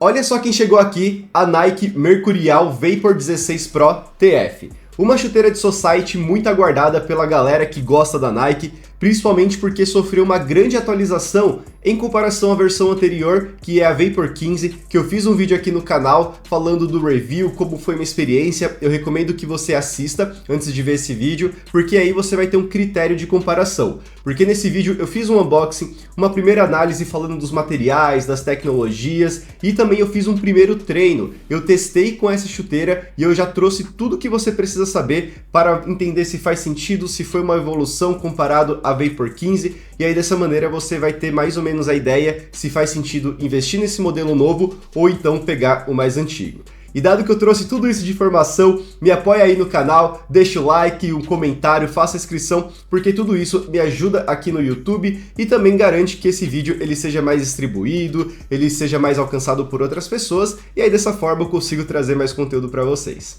Olha só quem chegou aqui, a Nike Mercurial Vapor 16 Pro TF. Uma chuteira de society muito aguardada pela galera que gosta da Nike, principalmente porque sofreu uma grande atualização em comparação à versão anterior, que é a Vapor 15, que eu fiz um vídeo aqui no canal falando do review, como foi uma experiência. Eu recomendo que você assista antes de ver esse vídeo, porque aí você vai ter um critério de comparação. Porque nesse vídeo eu fiz um unboxing, uma primeira análise falando dos materiais, das tecnologias, e também eu fiz um primeiro treino. Eu testei com essa chuteira e eu já trouxe tudo que você precisa saber para entender se faz sentido, se foi uma evolução comparado à Vapor 15, e aí dessa maneira você vai ter mais ou menos a ideia se faz sentido investir nesse modelo novo ou então pegar o mais antigo. E dado que eu trouxe tudo isso de informação, me apoia aí no canal, deixa o like, um comentário, faça a inscrição, porque tudo isso me ajuda aqui no YouTube e também garante que esse vídeo ele seja mais distribuído, ele seja mais alcançado por outras pessoas, e aí dessa forma eu consigo trazer mais conteúdo para vocês.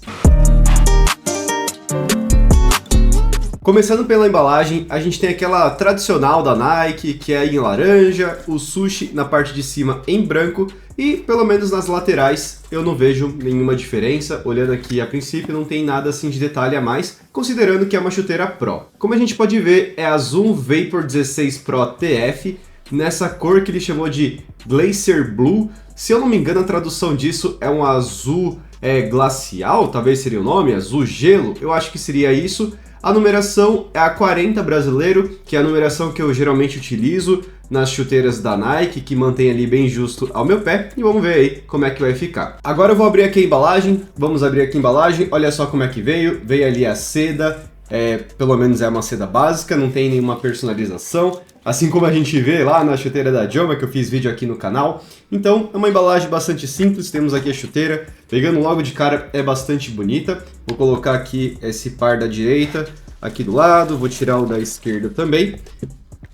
Começando pela embalagem, a gente tem aquela tradicional da Nike, que é em laranja, o sushi na parte de cima em branco, e pelo menos nas laterais eu não vejo nenhuma diferença. Olhando aqui a princípio não tem nada assim de detalhe a mais, considerando que é uma chuteira Pro. Como a gente pode ver, é a Zoom Vapor 16 Pro TF, nessa cor que ele chamou de Glacier Blue. Se eu não me engano, a tradução disso é um azul glacial, talvez seria o nome, azul gelo, eu acho que seria isso. A numeração é a 40 brasileiro, que é a numeração que eu geralmente utilizo nas chuteiras da Nike, que mantém ali bem justo ao meu pé, e vamos ver aí como é que vai ficar. Agora eu vou abrir aqui a embalagem, vamos abrir aqui a embalagem, olha só como é que veio ali a seda, pelo menos é uma seda básica, não tem nenhuma personalização, assim como a gente vê lá na chuteira da Joma, que eu fiz vídeo aqui no canal. Então é uma embalagem bastante simples, temos aqui a chuteira, pegando logo de cara é bastante bonita. Vou colocar aqui esse par da direita aqui do lado, vou tirar o da esquerda também.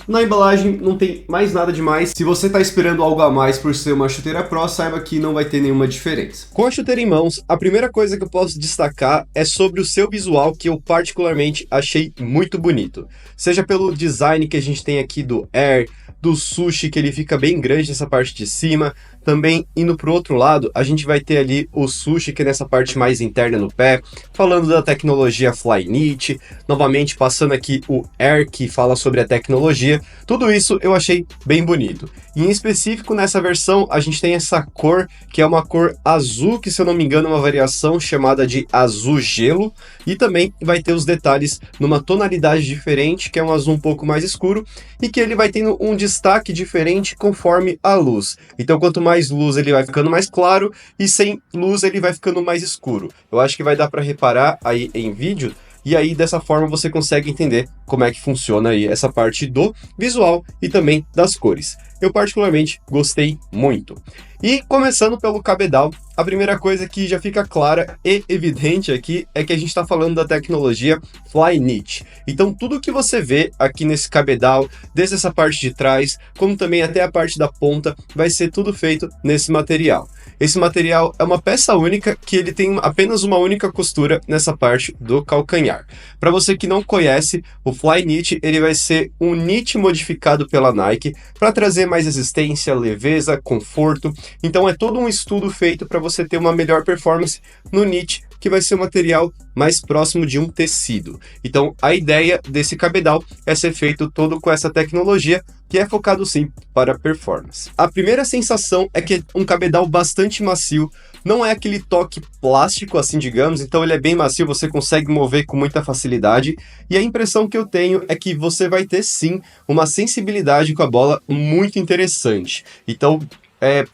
Na embalagem não tem mais nada demais. Se você está esperando algo a mais por ser uma chuteira Pro, saiba que não vai ter nenhuma diferença. Com a chuteira em mãos, a primeira coisa que eu posso destacar é sobre o seu visual, que eu particularmente achei muito bonito. Seja pelo design que a gente tem aqui do Air, do Sushi, que ele fica bem grande nessa parte de cima. Também, indo para o outro lado, a gente vai ter ali o Sushi, que é nessa parte mais interna no pé, falando da tecnologia Flyknit, novamente passando aqui o Air, que fala sobre a tecnologia. Tudo isso eu achei bem bonito. E em específico, nessa versão, a gente tem essa cor, que é uma cor azul, que se eu não me engano é uma variação chamada de azul gelo, e também vai ter os detalhes numa tonalidade diferente, que é um azul um pouco mais escuro, e que ele vai tendo um destaque diferente conforme a luz. Então, quanto mais luz ele vai ficando mais claro, e sem luz ele vai ficando mais escuro. Eu acho que vai dar para reparar aí em vídeo, e aí dessa forma você consegue entender como é que funciona aí essa parte do visual e também das cores. Eu particularmente gostei muito. E começando pelo cabedal, a primeira coisa que já fica clara e evidente aqui é que a gente está falando da tecnologia Flyknit. Então tudo que você vê aqui nesse cabedal, desde essa parte de trás, como também até a parte da ponta, vai ser tudo feito nesse material. Esse material é uma peça única, que ele tem apenas uma única costura nessa parte do calcanhar. Para você que não conhece, o Flyknit ele vai ser um knit modificado pela Nike para trazer mais resistência, leveza, conforto. Então é todo um estudo feito para você ter uma melhor performance no knit, que vai ser um material mais próximo de um tecido. Então a ideia desse cabedal é ser feito todo com essa tecnologia, que é focado sim para performance. A primeira sensação é que é um cabedal bastante macio, não é aquele toque plástico assim, digamos, então ele é bem macio, você consegue mover com muita facilidade, e a impressão que eu tenho é que você vai ter sim uma sensibilidade com a bola muito interessante. Então,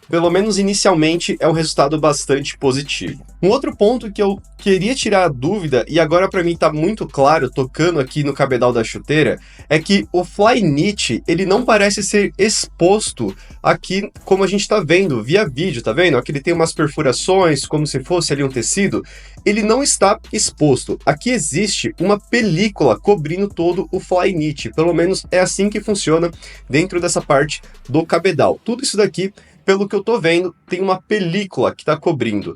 pelo menos inicialmente, é um resultado bastante positivo. Um outro ponto que eu queria tirar a dúvida, e agora para mim tá muito claro, tocando aqui no cabedal da chuteira, é que o Flyknit, ele não parece ser exposto aqui como a gente tá vendo via vídeo, tá vendo? Aqui ele tem umas perfurações, como se fosse ali um tecido. Ele não está exposto. Aqui existe uma película cobrindo todo o Flyknit, pelo menos é assim que funciona dentro dessa parte do cabedal. Tudo isso daqui, pelo que eu tô vendo, tem uma película que tá cobrindo.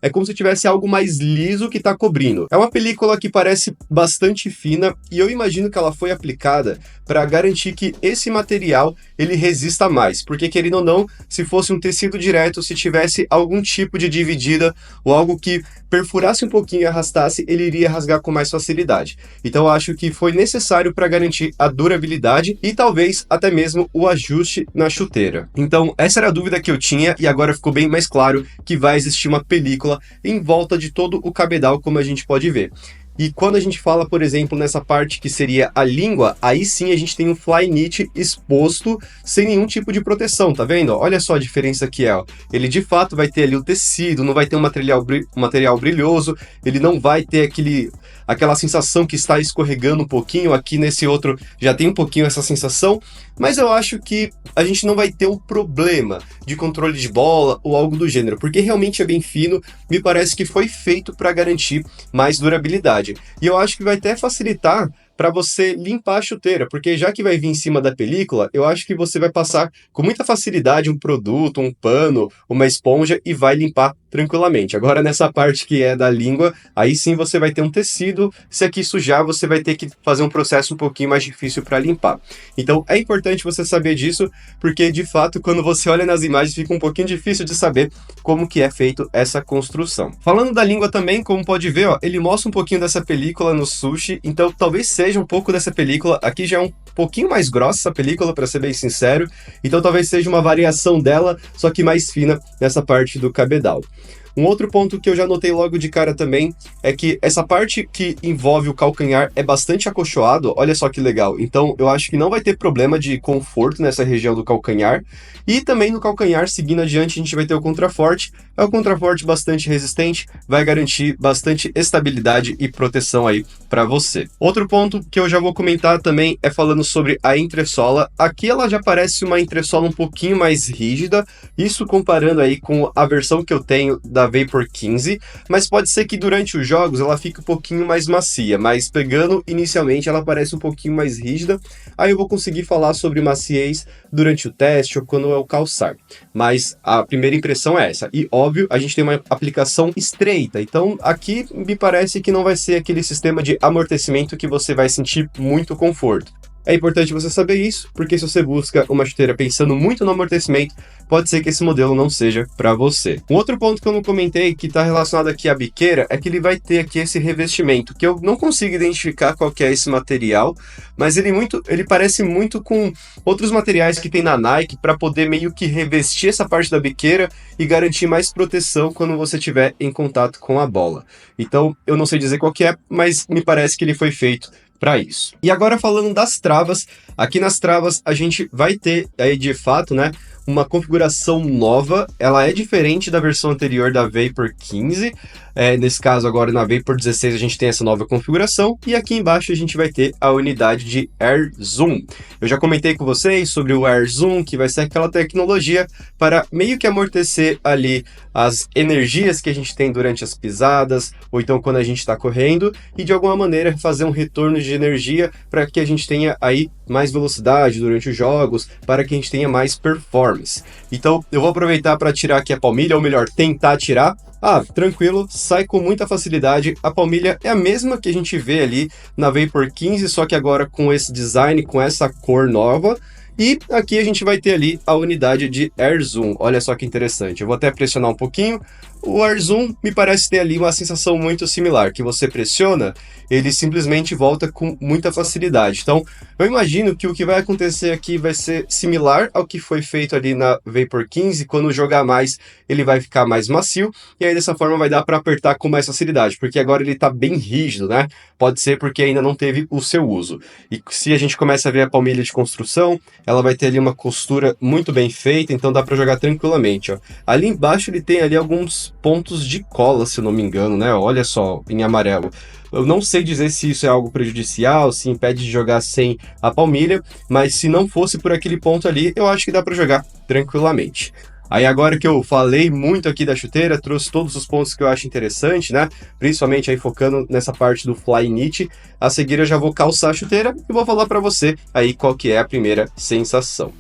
é como se tivesse algo mais liso que tá cobrindo. É uma película que parece bastante fina e eu imagino que ela foi aplicada para garantir que esse material ele resista mais, porque querendo ou não, se fosse um tecido direto, se tivesse algum tipo de dividida ou algo que perfurasse um pouquinho e arrastasse, ele iria rasgar com mais facilidade. Então eu acho que foi necessário para garantir a durabilidade e talvez até mesmo o ajuste na chuteira. Então essa era a dúvida que eu tinha e agora ficou bem mais claro que vai existir uma película em volta de todo o cabedal, como a gente pode ver. E quando a gente fala, por exemplo, nessa parte que seria a língua, aí sim a gente tem um Flyknit exposto sem nenhum tipo de proteção, tá vendo? Olha só a diferença que é, ó. Ele de fato vai ter ali o tecido, não vai ter um material brilhoso, ele não vai ter aquela sensação que está escorregando um pouquinho, aqui nesse outro já tem um pouquinho essa sensação, mas eu acho que a gente não vai ter um problema de controle de bola ou algo do gênero, porque realmente é bem fino, me parece que foi feito para garantir mais durabilidade. E eu acho que vai até facilitar para você limpar a chuteira, porque já que vai vir em cima da película, eu acho que você vai passar com muita facilidade um produto, um pano, uma esponja e vai limpar tranquilamente. Agora nessa parte que é da língua, aí sim você vai ter um tecido, se aqui sujar você vai ter que fazer um processo um pouquinho mais difícil para limpar. Então é importante você saber disso, porque de fato quando você olha nas imagens fica um pouquinho difícil de saber como que é feito essa construção. Falando da língua também, como pode ver, ó, ele mostra um pouquinho dessa película no sushi, então talvez seja um pouco dessa película, aqui já é um pouquinho mais grossa essa película, para ser bem sincero, então talvez seja uma variação dela, só que mais fina nessa parte do cabedal. Um outro ponto que eu já notei logo de cara também é que essa parte que envolve o calcanhar é bastante acolchoado, olha só que legal. Então eu acho que não vai ter problema de conforto nessa região do calcanhar. E também no calcanhar, seguindo adiante, a gente vai ter o contraforte. É um contraforte bastante resistente, vai garantir bastante estabilidade e proteção aí para você. Outro ponto que eu já vou comentar também é falando sobre a entressola. Aqui ela já parece uma entressola um pouquinho mais rígida, isso comparando aí com a versão que eu tenho da Vapor 15, mas pode ser que durante os jogos ela fique um pouquinho mais macia, mas pegando inicialmente ela parece um pouquinho mais rígida, aí eu vou conseguir falar sobre maciez durante o teste ou quando eu calçar, mas a primeira impressão é essa, e óbvio, a gente tem uma aplicação estreita, então aqui me parece que não vai ser aquele sistema de amortecimento que você vai sentir muito conforto. É importante você saber isso, porque se você busca uma chuteira pensando muito no amortecimento, pode ser que esse modelo não seja para você. Um outro ponto que eu não comentei, que está relacionado aqui à biqueira, é que ele vai ter aqui esse revestimento, que eu não consigo identificar qual que é esse material, mas ele parece muito com outros materiais que tem na Nike, para poder meio que revestir essa parte da biqueira e garantir mais proteção quando você estiver em contato com a bola. Então, eu não sei dizer qual que é, mas me parece que ele foi feito para isso. E agora falando das travas, aqui nas travas a gente vai ter aí de fato, né, uma configuração nova, ela é diferente da versão anterior da Vapor 15, nesse caso agora na Vapor 16 a gente tem essa nova configuração, e aqui embaixo a gente vai ter a unidade de Air Zoom. Eu já comentei com vocês sobre o Air Zoom, que vai ser aquela tecnologia para meio que amortecer ali as energias que a gente tem durante as pisadas, ou então quando a gente está correndo, e de alguma maneira fazer um retorno de energia para que a gente tenha aí mais velocidade durante os jogos, para que a gente tenha mais performance. Então eu vou aproveitar para tirar aqui a palmilha, ou melhor, tentar tirar. Tranquilo, sai com muita facilidade. A palmilha é a mesma que a gente vê ali na Vapor 15, só que agora com esse design, com essa cor nova. E aqui a gente vai ter ali a unidade de Air Zoom. Olha só que interessante. Eu vou até pressionar um pouquinho. O Air Zoom me parece ter ali uma sensação muito similar, que você pressiona, ele simplesmente volta com muita facilidade. Então, eu imagino que o que vai acontecer aqui vai ser similar ao que foi feito ali na Vapor 15, quando jogar mais, ele vai ficar mais macio, e aí dessa forma vai dar para apertar com mais facilidade, porque agora ele está bem rígido, né? Pode ser porque ainda não teve o seu uso. E se a gente começa a ver a palmilha de construção, ela vai ter ali uma costura muito bem feita, então dá para jogar tranquilamente, ó. Ali embaixo ele tem ali alguns pontos de cola, se eu não me engano, né? Olha só, em amarelo. Eu não sei dizer se isso é algo prejudicial, se impede de jogar sem a palmilha, mas se não fosse por aquele ponto ali, eu acho que dá para jogar tranquilamente. Aí agora que eu falei muito aqui da chuteira, trouxe todos os pontos que eu acho interessante, né? Principalmente aí focando nessa parte do Flyknit. A seguir eu já vou calçar a chuteira e vou falar para você aí qual que é a primeira sensação.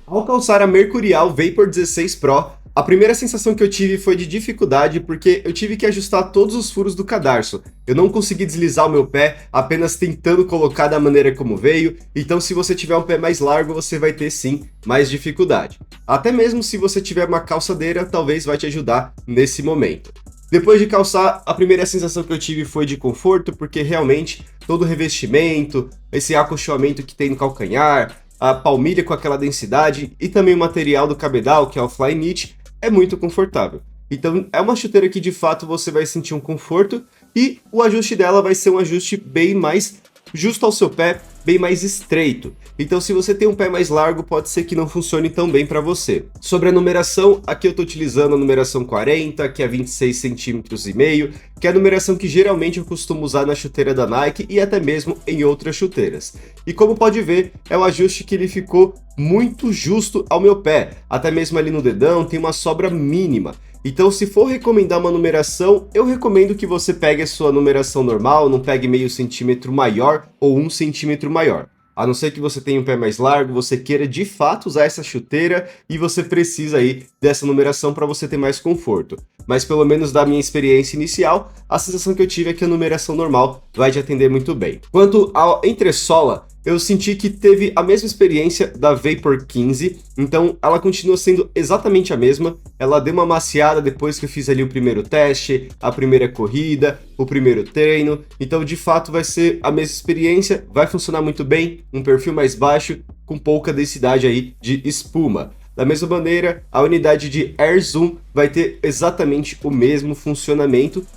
Ao calçar a Mercurial Vapor 16 Pro, A primeira sensação que eu tive foi de dificuldade porque eu tive que ajustar todos os furos do cadarço. Eu não consegui deslizar o meu pé apenas tentando colocar da maneira como veio, então se você tiver um pé mais largo, você vai ter sim mais dificuldade. Até mesmo se você tiver uma calçadeira, talvez vai te ajudar nesse momento. Depois de calçar, a primeira sensação que eu tive foi de conforto, porque realmente todo o revestimento, esse acolchoamento que tem no calcanhar, a palmilha com aquela densidade e também o material do cabedal, que é o Flyknit, é muito confortável. Então é uma chuteira que de fato você vai sentir um conforto e o ajuste dela vai ser um ajuste bem mais justo ao seu pé, bem mais estreito. Então se você tem um pé mais largo, pode ser que não funcione tão bem para você. Sobre a numeração, aqui eu estou utilizando a numeração 40, que é 26 centímetros e meio, que é a numeração que geralmente eu costumo usar na chuteira da Nike e até mesmo em outras chuteiras. E como pode ver, é um ajuste que ele ficou muito justo ao meu pé, até mesmo ali no dedão tem uma sobra mínima. Então, se for recomendar uma numeração, eu recomendo que você pegue a sua numeração normal, não pegue meio centímetro maior ou 1 centímetro maior. A não ser que você tenha um pé mais largo, você queira de fato usar essa chuteira e você precisa aí dessa numeração para você ter mais conforto. Mas pelo menos da minha experiência inicial, a sensação que eu tive é que a numeração normal vai te atender muito bem. Quanto à entressola, eu senti que teve a mesma experiência da Vapor 15, então ela continua sendo exatamente a mesma. Ela deu uma maciada depois que eu fiz ali o primeiro teste, a primeira corrida, o primeiro treino, então de fato vai ser a mesma experiência, vai funcionar muito bem, um perfil mais baixo, com pouca densidade aí de espuma. Da mesma maneira, a unidade de Air Zoom vai ter exatamente o mesmo funcionamento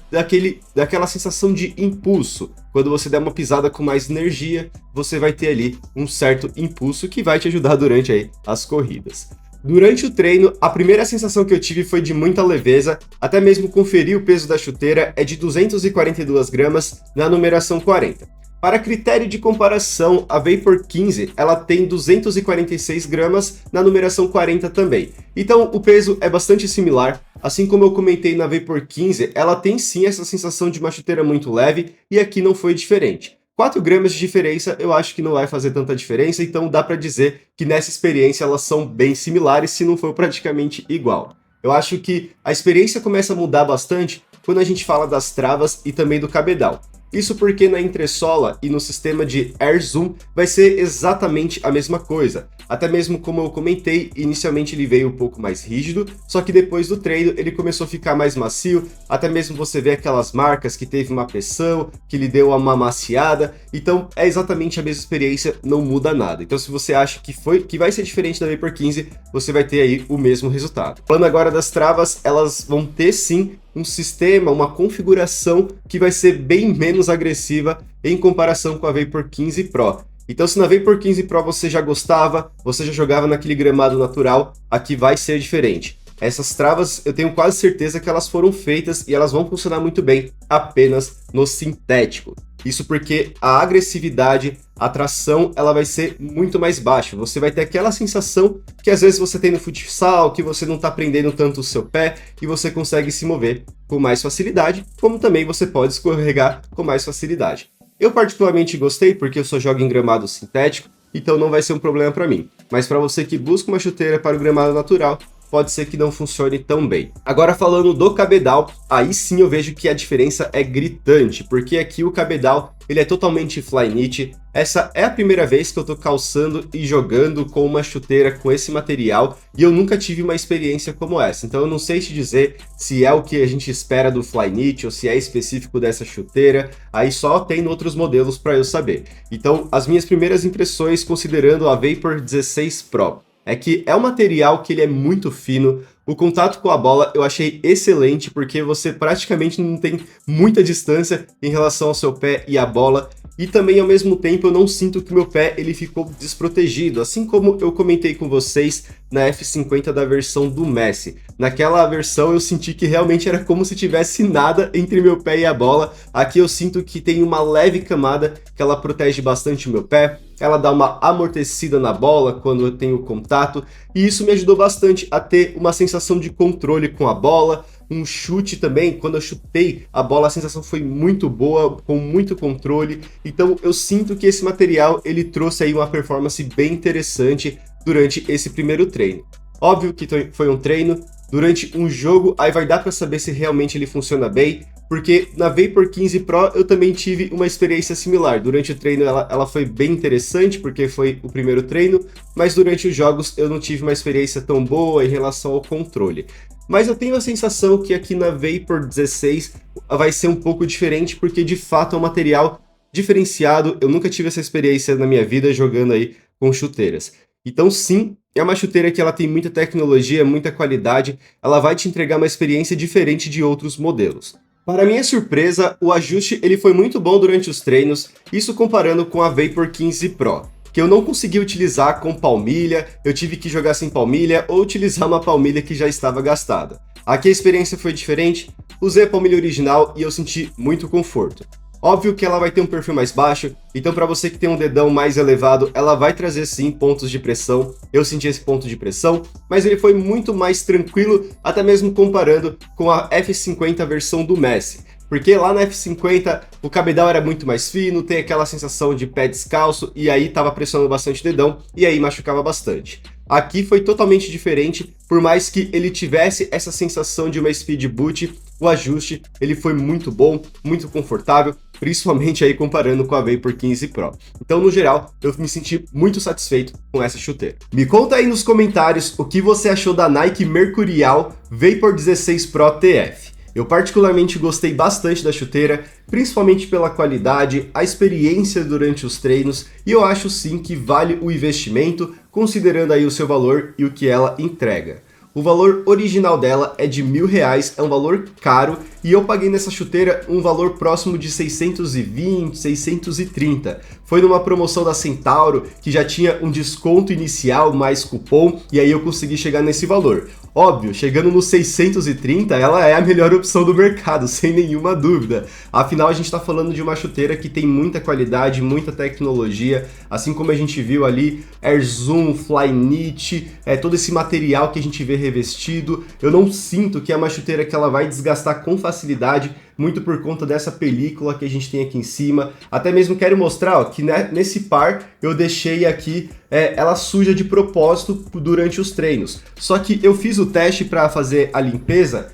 daquela sensação de impulso. Quando você der uma pisada com mais energia, você vai ter ali um certo impulso que vai te ajudar durante aí as corridas. Durante o treino, a primeira sensação que eu tive foi de muita leveza, até mesmo conferir o peso da chuteira é de 242 gramas na numeração 40. Para critério de comparação, a Vapor 15 ela tem 246 gramas na numeração 40 também. Então o peso é bastante similar, assim como eu comentei na Vapor 15, ela tem sim essa sensação de uma chuteira muito leve e aqui não foi diferente. 4 gramas de diferença eu acho que não vai fazer tanta diferença, então dá para dizer que nessa experiência elas são bem similares, se não for praticamente igual. Eu acho que a experiência começa a mudar bastante quando a gente fala das travas e também do cabedal. Isso porque na entressola e no sistema de Air Zoom vai ser exatamente a mesma coisa. Até mesmo como eu comentei, inicialmente ele veio um pouco mais rígido, só que depois do treino ele começou a ficar mais macio, até mesmo você vê aquelas marcas que teve uma pressão, que lhe deu uma maciada, então é exatamente a mesma experiência, não muda nada. Então se você acha que vai ser diferente da Vapor 15, você vai ter aí o mesmo resultado. Falando agora das travas, elas vão ter sim um sistema, uma configuração que vai ser bem menos agressiva em comparação com a Vapor 15 Pro. Então se na Vapor 15 Pro você já gostava, você já jogava naquele gramado natural, aqui vai ser diferente. Essas travas eu tenho quase certeza que elas foram feitas e elas vão funcionar muito bem apenas no sintético. Isso porque a agressividade, a tração, ela vai ser muito mais baixa. Você vai ter aquela sensação que às vezes você tem no futsal, que você não está prendendo tanto o seu pé e você consegue se mover com mais facilidade, como também você pode escorregar com mais facilidade. Eu particularmente gostei porque eu só jogo em gramado sintético, então não vai ser um problema para mim. Mas para você que busca uma chuteira para o gramado natural, pode ser que não funcione tão bem. Agora falando do cabedal, aí sim eu vejo que a diferença é gritante, porque aqui o cabedal ele é totalmente Flyknit. Essa é a primeira vez que eu tô calçando e jogando com uma chuteira com esse material e eu nunca tive uma experiência como essa, então eu não sei te dizer se é o que a gente espera do Flyknit ou se é específico dessa chuteira, aí só tem outros modelos para eu saber. Então as minhas primeiras impressões considerando a Vapor 16 Pro é que é um material que ele é muito fino, o contato com a bola eu achei excelente, porque você praticamente não tem muita distância em relação ao seu pé e a bola, e também ao mesmo tempo eu não sinto que meu pé ele ficou desprotegido, assim como eu comentei com vocês na F50 da versão do Messi. Naquela versão eu senti que realmente era como se tivesse nada entre meu pé e a bola, aqui eu sinto que tem uma leve camada que ela protege bastante o meu pé, ela dá uma amortecida na bola quando eu tenho contato, e isso me ajudou bastante a ter uma sensação de controle com a bola, um chute também, quando eu chutei a bola a sensação foi muito boa, com muito controle, então eu sinto que esse material ele trouxe aí uma performance bem interessante durante esse primeiro treino. Óbvio que foi um treino, durante um jogo, aí vai dar para saber se realmente ele funciona bem, porque na Vapor 15 Pro eu também tive uma experiência similar. Durante o treino ela foi bem interessante, porque foi o primeiro treino, mas durante os jogos eu não tive uma experiência tão boa em relação ao controle. Mas eu tenho a sensação que aqui na Vapor 16 vai ser um pouco diferente, porque de fato é um material diferenciado. Eu nunca tive essa experiência na minha vida jogando aí com chuteiras. Então sim, é uma chuteira que ela tem muita tecnologia, muita qualidade, ela vai te entregar uma experiência diferente de outros modelos. Para minha surpresa, o ajuste ele foi muito bom durante os treinos, isso comparando com a Vapor 15 Pro, que eu não consegui utilizar com palmilha, eu tive que jogar sem palmilha ou utilizar uma palmilha que já estava gastada. Aqui a experiência foi diferente, usei a palmilha original e eu senti muito conforto. Óbvio que ela vai ter um perfil mais baixo, então para você que tem um dedão mais elevado, ela vai trazer sim pontos de pressão. Eu senti esse ponto de pressão, mas ele foi muito mais tranquilo, até mesmo comparando com a F50 versão do Messi. Porque lá na F50 o cabedal era muito mais fino, tem aquela sensação de pé descalço, e aí tava pressionando bastante o dedão, e aí machucava bastante. Aqui foi totalmente diferente, por mais que ele tivesse essa sensação de uma speed boot, o ajuste ele foi muito bom, muito confortável, principalmente aí comparando com a Vapor 15 Pro. Então, no geral, eu me senti muito satisfeito com essa chuteira. Me conta aí nos comentários o que você achou da Nike Mercurial Vapor 16 Pro TF. Eu particularmente gostei bastante da chuteira, principalmente pela qualidade, a experiência durante os treinos, e eu acho sim que vale o investimento, considerando aí o seu valor e o que ela entrega. O valor original dela é de R$1.000, é um valor caro, e eu paguei nessa chuteira um valor próximo de 620, 630. Foi numa promoção da Centauro, que já tinha um desconto inicial mais cupom, e aí eu consegui chegar nesse valor. Óbvio, chegando nos 630, ela é a melhor opção do mercado, sem nenhuma dúvida. Afinal, a gente está falando de uma chuteira que tem muita qualidade, muita tecnologia, assim como a gente viu ali, Air Zoom, Flyknit, todo esse material que a gente vê revestido. Eu não sinto que é uma chuteira que ela vai desgastar com facilidade, muito por conta dessa película que a gente tem aqui em cima. Até mesmo quero mostrar ó, que nesse par eu deixei aqui ela suja de propósito durante os treinos. Só que eu fiz o teste para fazer a limpeza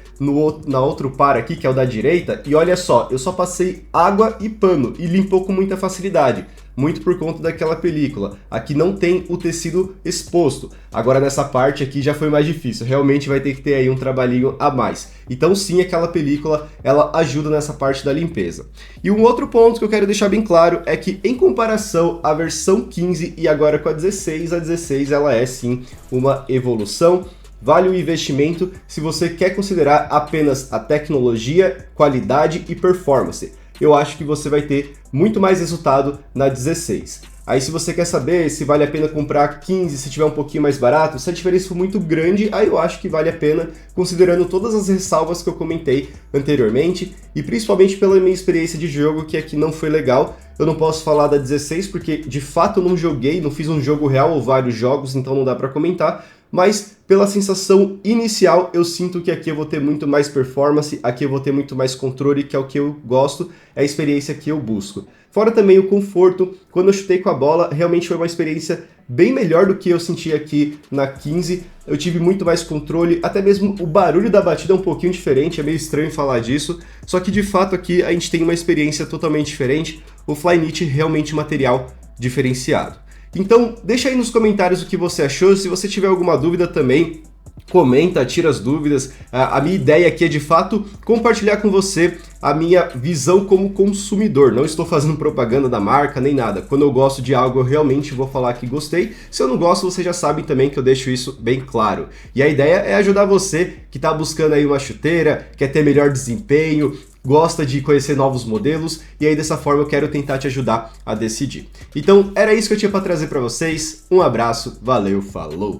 na outro par aqui, que é o da direita, e olha só, eu só passei água e pano e limpou com muita facilidade. Muito por conta daquela película. Aqui não tem o tecido exposto. Agora nessa parte aqui já foi mais difícil. Realmente vai ter que ter aí um trabalhinho a mais. Então sim, aquela película, ela ajuda nessa parte da limpeza. E um outro ponto que eu quero deixar bem claro é que em comparação à versão 15 e agora com a 16 ela é sim uma evolução. Vale o investimento se você quer considerar apenas a tecnologia, qualidade e performance. Eu acho que você vai ter muito mais resultado na 16. Aí se você quer saber se vale a pena comprar 15, se tiver um pouquinho mais barato, se a diferença for muito grande, aí eu acho que vale a pena, considerando todas as ressalvas que eu comentei anteriormente, e principalmente pela minha experiência de jogo, que aqui não foi legal. Eu não posso falar da 16 porque de fato eu não joguei, não fiz um jogo real ou vários jogos, então não dá para comentar, mas pela sensação inicial eu sinto que aqui eu vou ter muito mais performance, aqui eu vou ter muito mais controle, que é o que eu gosto, é a experiência que eu busco. Fora também o conforto, quando eu chutei com a bola, realmente foi uma experiência bem melhor do que eu senti aqui na 15, eu tive muito mais controle, até mesmo o barulho da batida é um pouquinho diferente, é meio estranho falar disso, só que de fato aqui a gente tem uma experiência totalmente diferente, o Flyknit realmente material diferenciado. Então, deixa aí nos comentários o que você achou, se você tiver alguma dúvida também, comenta, tira as dúvidas. A minha ideia aqui é de fato compartilhar com você a minha visão como consumidor. Não estou fazendo propaganda da marca nem nada. Quando eu gosto de algo eu realmente vou falar que gostei. Se eu não gosto, você já sabe também que eu deixo isso bem claro. E a ideia é ajudar você que está buscando aí uma chuteira, quer ter melhor desempenho, gosta de conhecer novos modelos, e aí dessa forma eu quero tentar te ajudar a decidir. Então era isso que eu tinha para trazer para vocês. Um abraço, valeu, falou!